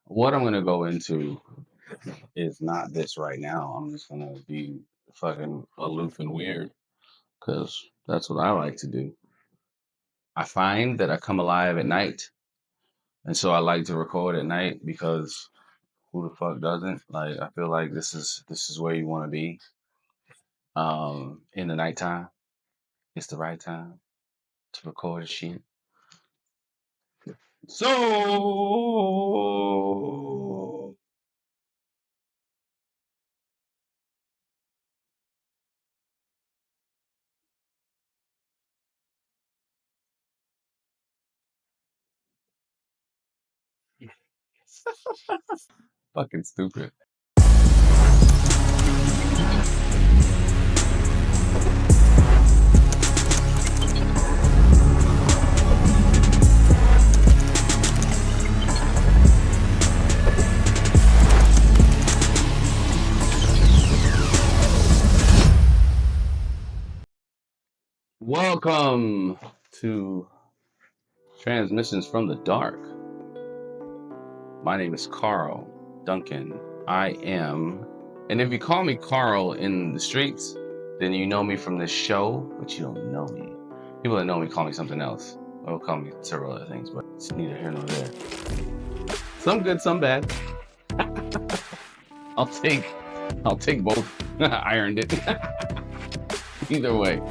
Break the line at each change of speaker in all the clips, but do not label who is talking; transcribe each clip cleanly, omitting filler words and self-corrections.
What I'm gonna go into is not this right now. I'm just gonna be fucking aloof and weird because that's what I like to do. I find that I come alive at night, and so I like to record at night because who the fuck doesn't? Like, I feel like this is where you want to be. In the nighttime, it's the right time to record shit. So fucking stupid. Welcome to Transmissions from the Dark. My name is Carl Duncan. I am, and if you call me Carl in the streets, then you know me from this show, but you don't know me. People that know me call me something else. Or call me several other things, but it's neither here nor there. Some good, some bad. I'll take both. I earned it. Either way.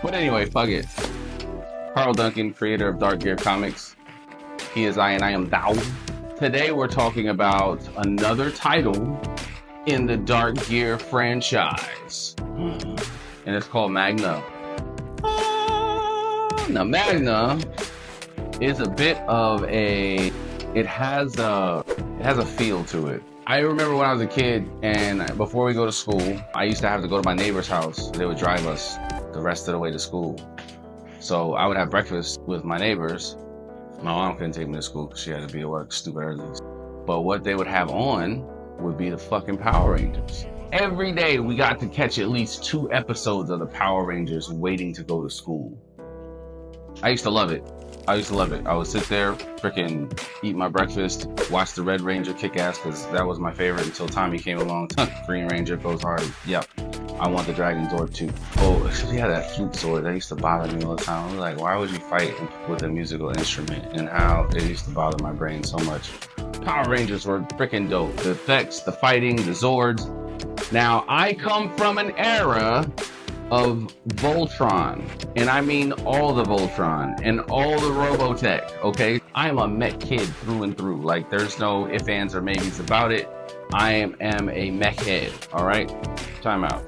But anyway, fuck it. Carl Duncan, creator of Dark Gear Comics. He is I and I am thou. Today we're talking about another title in the Dark Gear franchise. And it's called Magna. Now Magna is a bit of it has a feel to it. I remember when I was a kid and before we go to school, I used to have to go to my neighbor's house. They would drive us the rest of the way to school. So I would have breakfast with my neighbors. My mom couldn't take me to school because she had to be at work stupid early. But what they would have on would be the fucking Power Rangers. Every day we got to catch at least 2 episodes of the Power Rangers waiting to go to school. I used to love it. I would sit there, freaking eat my breakfast, watch the Red Ranger kick ass because that was my favorite until Tommy came along. Green Ranger goes hard. Yep. I want the Dragon Zord too. Oh, yeah, that flute sword. That used to bother me all the time. I was like, why would you fight with a musical instrument? And how it used to bother my brain so much. Power Rangers were freaking dope. The effects, the fighting, the Zords. Now, I come from an era of Voltron, and I mean all the Voltron and all the Robotech, okay? I am a mech kid through and through. Like, there's no ifs, ands, or maybes about it. I am a mech head, all right? Time out.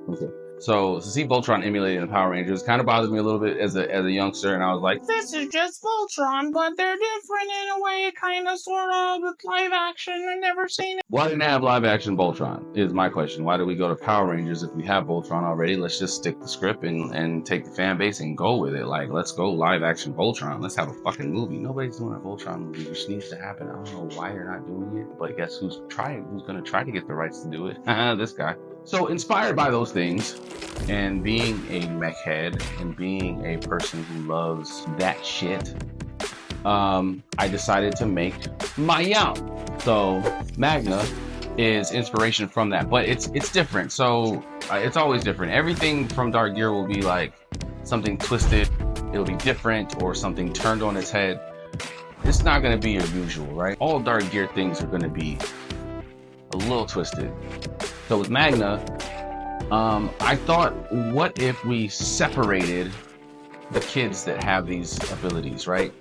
Okay. So to see Voltron emulated in Power Rangers kind of bothered me a little bit as a youngster, and I was like, this is just Voltron, but they're different in a way, kind of, sort of, with live action. I've never seen it. Why didn't I have live action Voltron is my question. Why did we go to Power Rangers if we have Voltron already? Let's just stick the script and take the fan base and go with it. Like, let's go live action Voltron. Let's have a fucking movie. Nobody's doing a Voltron movie, which needs to happen. I don't know why you're not doing it, but guess who's going to try to get the rights to do it? This guy. So inspired by those things and being a mech head and being a person who loves that shit, I decided to make my own. So Magna is inspiration from that, but it's different. So it's always different. Everything from Dark Gear will be like something twisted. It'll be different or something turned on its head. It's not going to be your usual, right? All Dark Gear things are going to be a little twisted. So with Magna, I thought, what if we separated the kids that have these abilities, right?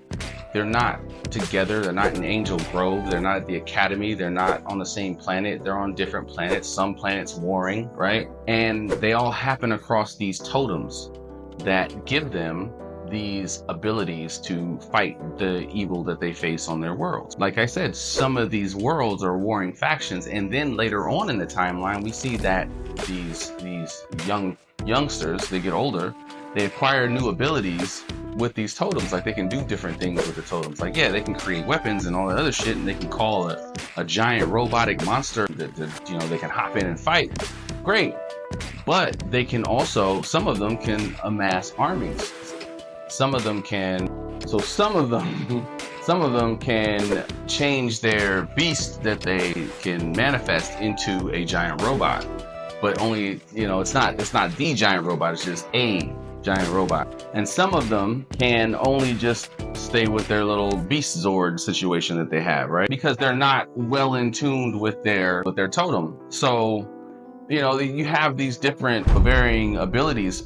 They're not together. They're not in Angel Grove. They're not at the academy. They're not on the same planet. They're on different planets. Some planets warring, right? And they all happen across these totems that give them these abilities to fight the evil that they face on their worlds. Like I said, some of these worlds are warring factions, and then later on in the timeline, we see that these youngsters, they get older, they acquire new abilities with these totems. Like, they can do different things with the totems. Like, yeah, they can create weapons and all that other shit, and they can call a giant robotic monster that they can hop in and fight. Great. But they can also, some of them can amass armies. Some of them some of them can change their beast that they can manifest into a giant robot, but only, it's not the giant robot, it's just a giant robot. And some of them can only just stay with their little beast Zord situation that they have, right? Because they're not well in tune with their totem. So, you have these different varying abilities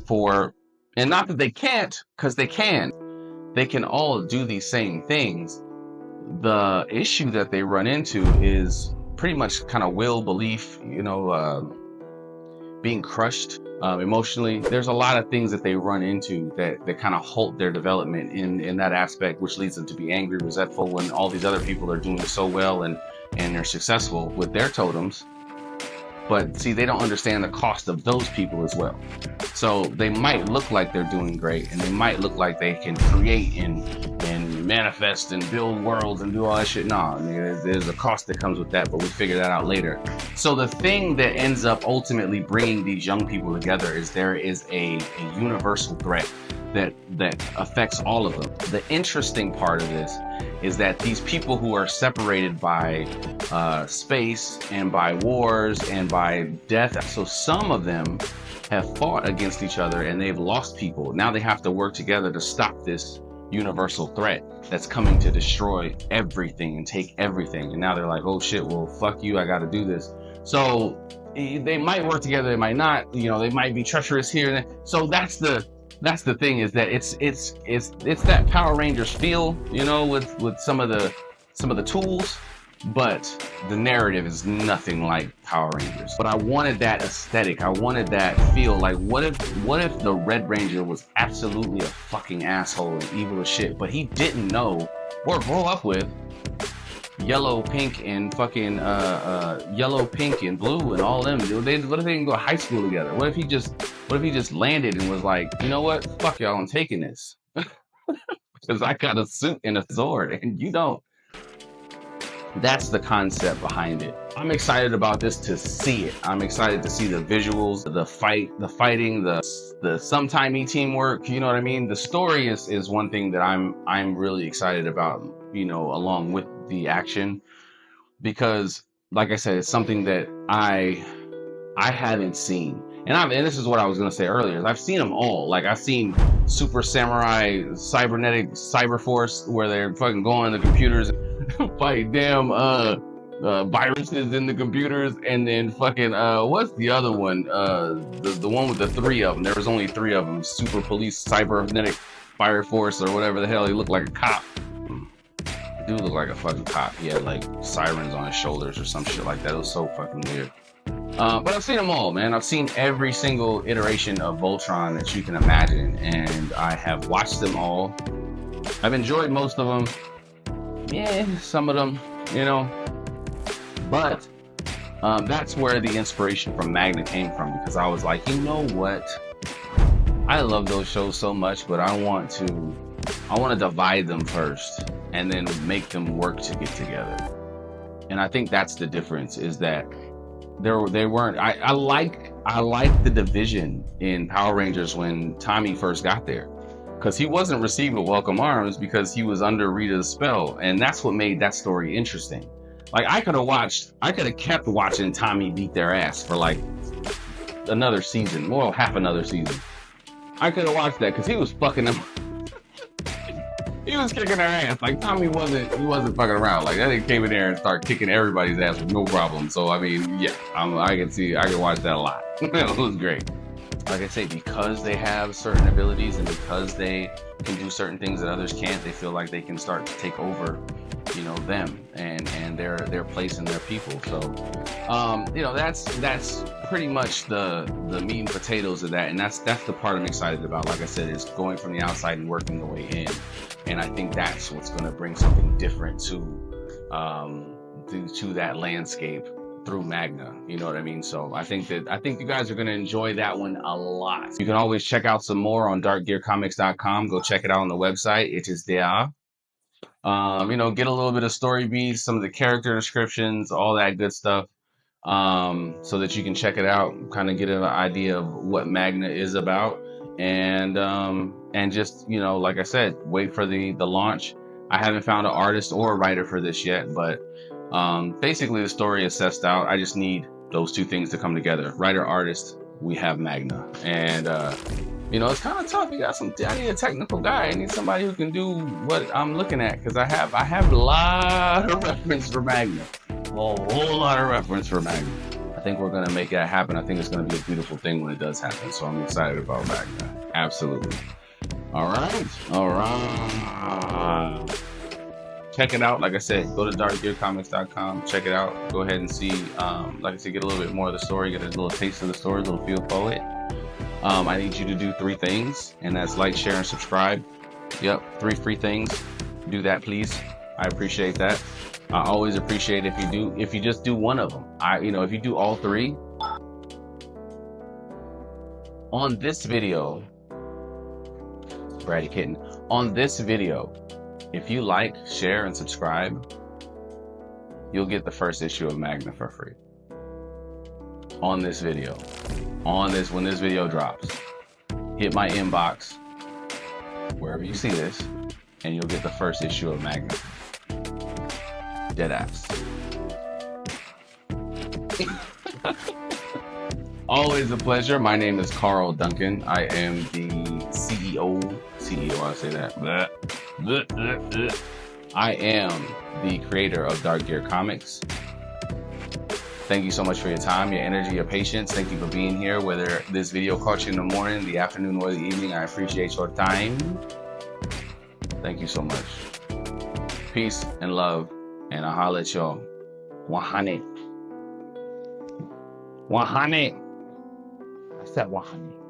and not that they can't, because they can. They can all do these same things. The issue that they run into is pretty much kind of will, belief, being crushed emotionally. There's a lot of things that they run into that kind of halt their development in that aspect, which leads them to be angry, resentful when all these other people are doing so well and they're successful with their totems. But see, they don't understand the cost of those people as well. So they might look like they're doing great, and they might look like they can create and manifest and build worlds and do all that shit. No, there's a cost that comes with that, but we figure that out later. So the thing that ends up ultimately bringing these young people together is there is a universal threat that affects all of them. The interesting part of this is that these people who are separated by space and by wars and by death, so some of them have fought against each other and they've lost people. Now they have to work together to stop this universal threat that's coming to destroy everything and take everything. And now they're like, oh shit, well, fuck you, I gotta do this. So they might work together, they might not, they might be treacherous here and there. So that's the thing, is that it's that Power Rangers feel, with some of the tools, but the narrative is nothing like Power Rangers. But I wanted that aesthetic. I wanted that feel. Like, what if the Red Ranger was absolutely a fucking asshole and evil as shit, but he didn't know or grow up with yellow, pink, and fucking yellow, pink, and blue, and all them. What if they didn't go to high school together? What if he just landed and was like, you know what? Fuck y'all, I'm taking this because I got a suit and a Zord, and you don't. That's the concept behind it. I'm excited about this to see it. I'm excited to see the visuals, the fighting, the sometimey teamwork. You know what I mean? The story is one thing that I'm really excited about, along with the action, because like I said, it's something that I haven't seen. And this is what I was gonna say earlier, is I've seen them all. Like, I've seen Super Samurai Cybernetic Cyber Force, where they're fucking going to the computers fight damn viruses in the computers, and then fucking what's the other one? The one with the three of them. There was only three of them. Super Police Cybernetic Fire Force, or whatever the hell. He looked like a cop. Dude looked like a fucking cop. He had like sirens on his shoulders or some shit like that. It was so fucking weird. But I've seen them all, man. I've seen every single iteration of Voltron that you can imagine, and I have watched them all. I've enjoyed most of them. Yeah, some of them, but that's where the inspiration from Magna came from, because I was like, you know what? I love those shows so much, but I want to divide them first and then make them work to get together. And I think that's the difference, is that they weren't. I like the division in Power Rangers when Tommy first got there, because he wasn't received with welcome arms because he was under Rita's spell, and that's what made that story interesting. Like, I could have kept watching Tommy beat their ass for like another season, well, half another season. I could have watched that because he was fucking them. He was kicking their ass. Like, Tommy wasn't fucking around. Like, that nigga came in there and started kicking everybody's ass with no problem. So I mean, yeah, I can watch that a lot. It was great. Like I say, because they have certain abilities and because they can do certain things that others can't, they feel like they can start to take over, them and their place and their people. So, that's pretty much the meat and potatoes of that, and that's the part I'm excited about. Like I said, is going from the outside and working the way in, and I think that's what's going to bring something different to that landscape through Magna. You know what I mean? So I think you guys are going to enjoy that one a lot. You can always check out some more on darkgearcomics.com. Go check it out on the website. It is there. Get a little bit of story beats, some of the character descriptions, all that good stuff, so that you can check it out, kind of get an idea of what Magna is about, and just, like I said, wait for the launch. I haven't found an artist or a writer for this yet, but basically the story is sussed out. I just need those two things to come together. Writer, artist, we have Magna. And you know, it's kind of tough. I need a technical guy. I need somebody who can do what I'm looking at, because I have a lot of reference for Magna. A whole lot of reference for Magna. I think we're gonna make that happen. I think it's gonna be a beautiful thing when it does happen. So I'm excited about Magna. Absolutely. All right. Check it out. Like I said, go to darkgearcomics.com. Check it out. Go ahead and see. Like I said, get a little bit more of the story. Get a little taste of the story, a little feel for it. I need you to do 3 things, and that's like, share, and subscribe. Yep, 3 free things. Do that, please. I appreciate that. I always appreciate if you just do one of them. If you do all 3 on this video, Bratty Kitten, on this video, if you like, share, and subscribe, you'll get the first issue of Magna for free. On this video. When this video drops. Hit my inbox, wherever you see this, and you'll get the first issue of Magna. Deadass. Always a pleasure. My name is Carl Duncan. I am the CEO, I say that. I am the creator of Dark Gear Comics. Thank you so much for your time, your energy, your patience. Thank you for being here. Whether this video caught you in the morning, the afternoon, or the evening, I appreciate your time. Thank you so much. Peace and love, and I'll holler at y'all. 100. I said 100.